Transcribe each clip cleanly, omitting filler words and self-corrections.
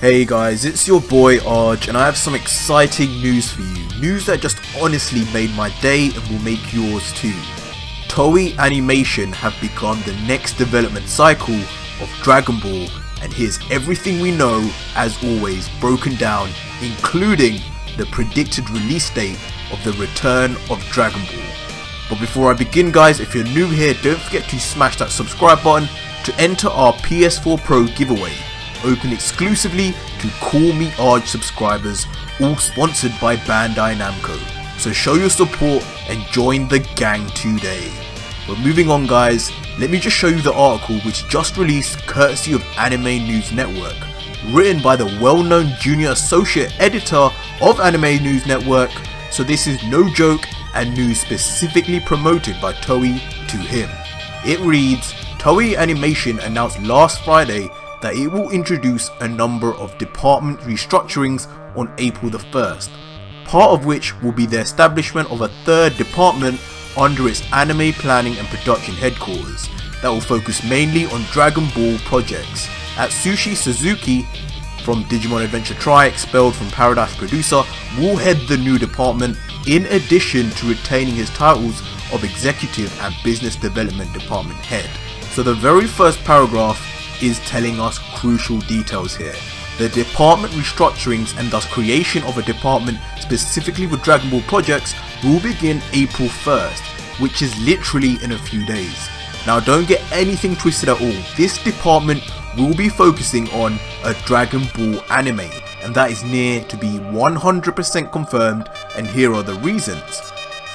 Hey guys, it's your boy Arj and I have some exciting news for you. News that just honestly made my day and will make yours too. Toei Animation have begun the next development cycle of Dragon Ball, and here's everything we know, as always, broken down, including the predicted release date of the return of Dragon Ball. But before I begin guys, if you're new here, don't forget to smash that subscribe button to enter our PS4 Pro giveaway, open exclusively to Callmearj subscribers, all sponsored by Bandai Namco. So show your support and join the gang today. But moving on guys, let me just show you the article which just released courtesy of Anime News Network, written by the well-known junior associate editor of Anime News Network, so this is no joke and news specifically promoted by Toei to him. It reads, Toei Animation announced last Friday that it will introduce a number of department restructurings on April the 1st, part of which will be the establishment of a third department under its anime planning and production headquarters that will focus mainly on Dragon Ball projects. Atsushi Suzuki from Digimon Adventure Tri, expelled from Paradise producer, will head the new department, in addition to retaining his titles of executive and business development department head. So the very first paragraph is telling us crucial details here. The department restructurings and thus creation of a department specifically with Dragon Ball projects will begin April 1st, which is literally in a few days. Now don't get anything twisted at all, this department will be focusing on a Dragon Ball anime, and that is near to be 100% confirmed, and here are the reasons.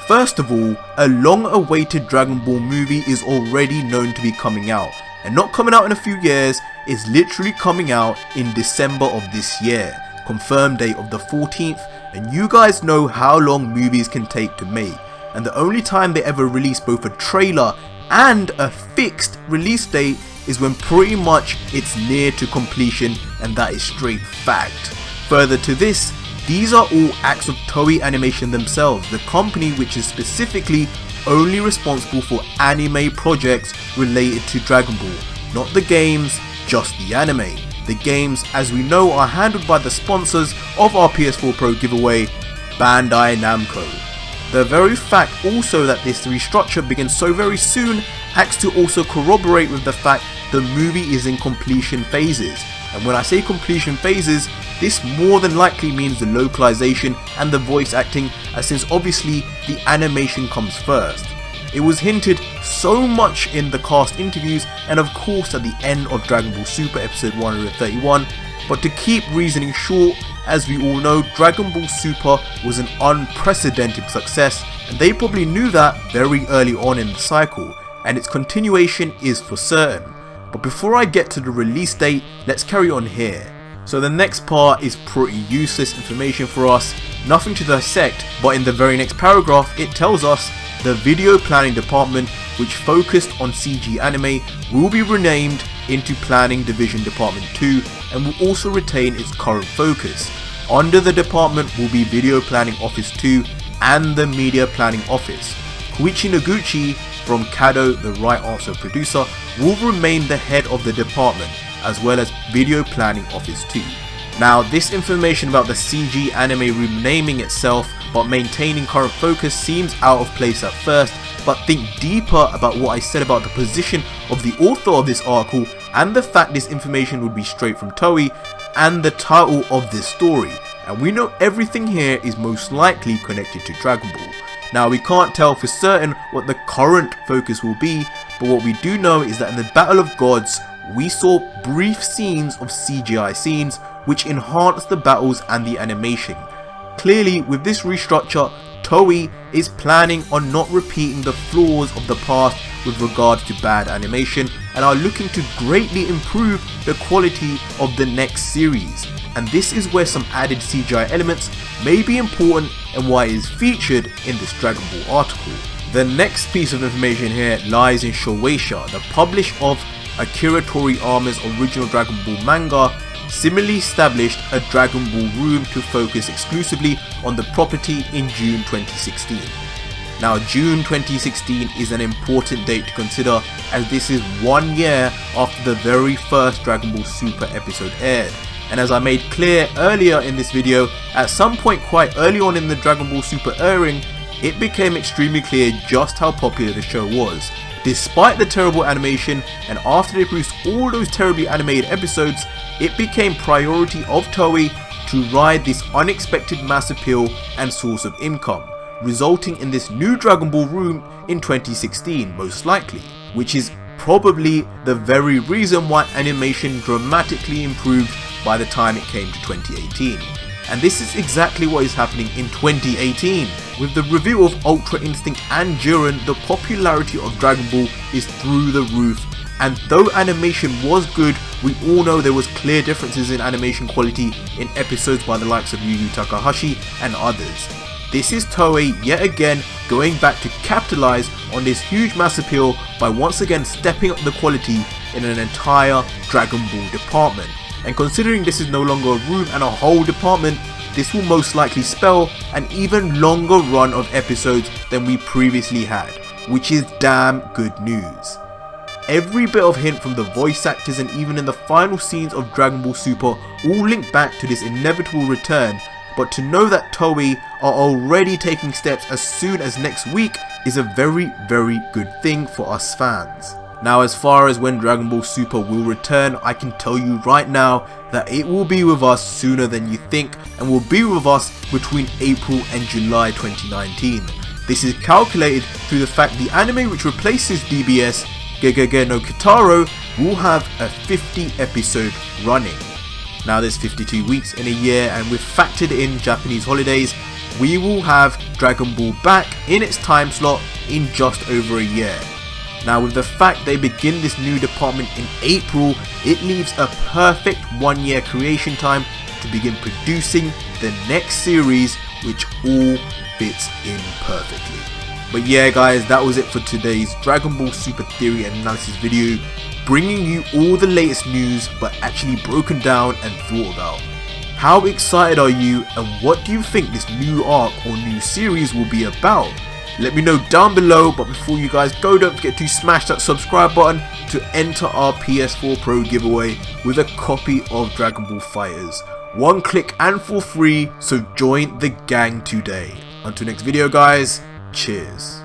First of all, a long awaited Dragon Ball movie is already known to be coming out, and not coming out in a few years, it's literally coming out in December of this year, confirmed date of the 14th, and you guys know how long movies can take to make, and the only time they ever release both a trailer and a fixed release date is when pretty much it's near to completion, and that is straight fact. Further to this, these are all acts of Toei Animation themselves, the company which is specifically only responsible for anime projects related to Dragon Ball, not the games, just the anime. The games, as we know, are handled by the sponsors of our PS4 Pro giveaway, Bandai Namco. The very fact also that this restructure begins so very soon acts to also corroborate with the fact the movie is in completion phases, and when I say completion phases, this more than likely means the localization and the voice acting, as since obviously the animation comes first. It was hinted so much in the cast interviews and of course at the end of Dragon Ball Super episode 131, but to keep reasoning short, as we all know, Dragon Ball Super was an unprecedented success, and they probably knew that very early on in the cycle, and its continuation is for certain. But before I get to the release date, let's carry on here. So the next part is pretty useless information for us, nothing to dissect, but in the very next paragraph it tells us the video planning department, which focused on CG anime, will be renamed into Planning Division Department 2 and will also retain its current focus. Under the department will be Video Planning Office 2 and the Media Planning Office. Koichi Noguchi from Kado, the Right Answer producer, will remain the head of the department, as well as Video Planning Office 2. Now this information about the CG anime renaming itself but maintaining current focus seems out of place at first, but think deeper about what I said about the position of the author of this article and the fact this information would be straight from Toei and the title of this story, and we know everything here is most likely connected to Dragon Ball. Now we can't tell for certain what the current focus will be, but what we do know is that in the Battle of Gods we saw brief scenes of CGI scenes which enhanced the battles and the animation. Clearly with this restructure, Toei is planning on not repeating the flaws of the past with regards to bad animation, and are looking to greatly improve the quality of the next series. And this is where some added CGI elements may be important and why it is featured in this Dragon Ball article. The next piece of information here lies in Shueisha, the publisher of Akira Toriyama's original Dragon Ball manga, similarly established a Dragon Ball room to focus exclusively on the property in June 2016. Now June 2016 is an important date to consider, as this is 1 year after the very first Dragon Ball Super episode aired, and as I made clear earlier in this video, at some point quite early on in the Dragon Ball Super airing, it became extremely clear just how popular the show was. Despite the terrible animation, and after they produced all those terribly animated episodes, it became priority of Toei to ride this unexpected mass appeal and source of income, resulting in this new Dragon Ball room in 2016 most likely, which is probably the very reason why animation dramatically improved by the time it came to 2018. And this is exactly what is happening in 2018. With the review of Ultra Instinct and Jiren, the popularity of Dragon Ball is through the roof, and though animation was good, we all know there was clear differences in animation quality in episodes by the likes of Yu Yu Takahashi and others. This is Toei yet again going back to capitalize on this huge mass appeal by once again stepping up the quality in an entire Dragon Ball department. And considering this is no longer a room and a whole department, this will most likely spell an even longer run of episodes than we previously had, which is damn good news. Every bit of hint from the voice actors and even in the final scenes of Dragon Ball Super all link back to this inevitable return, but to know that Toei are already taking steps as soon as next week is a very good thing for us fans. Now, as far as when Dragon Ball Super will return, I can tell you right now that it will be with us sooner than you think and will be with us between April and July 2019. This is calculated through the fact the anime which replaces DBS, Gegege no Kitaro, will have a 50 episode running. Now there's 52 weeks in a year, and with factored in Japanese holidays, we will have Dragon Ball back in its time slot in just over a year. Now with the fact they begin this new department in April, it leaves a perfect 1 year creation time to begin producing the next series, which all fits in perfectly. But yeah guys, that was it for today's Dragon Ball Super theory and analysis video, bringing you all the latest news but actually broken down and thought about. How excited are you, and what do you think this new arc or new series will be about? Let me know down below, but before you guys go, don't forget to smash that subscribe button to enter our PS4 Pro giveaway with a copy of Dragon Ball FighterZ. One click and for free, so join the gang today. Until next video guys, cheers.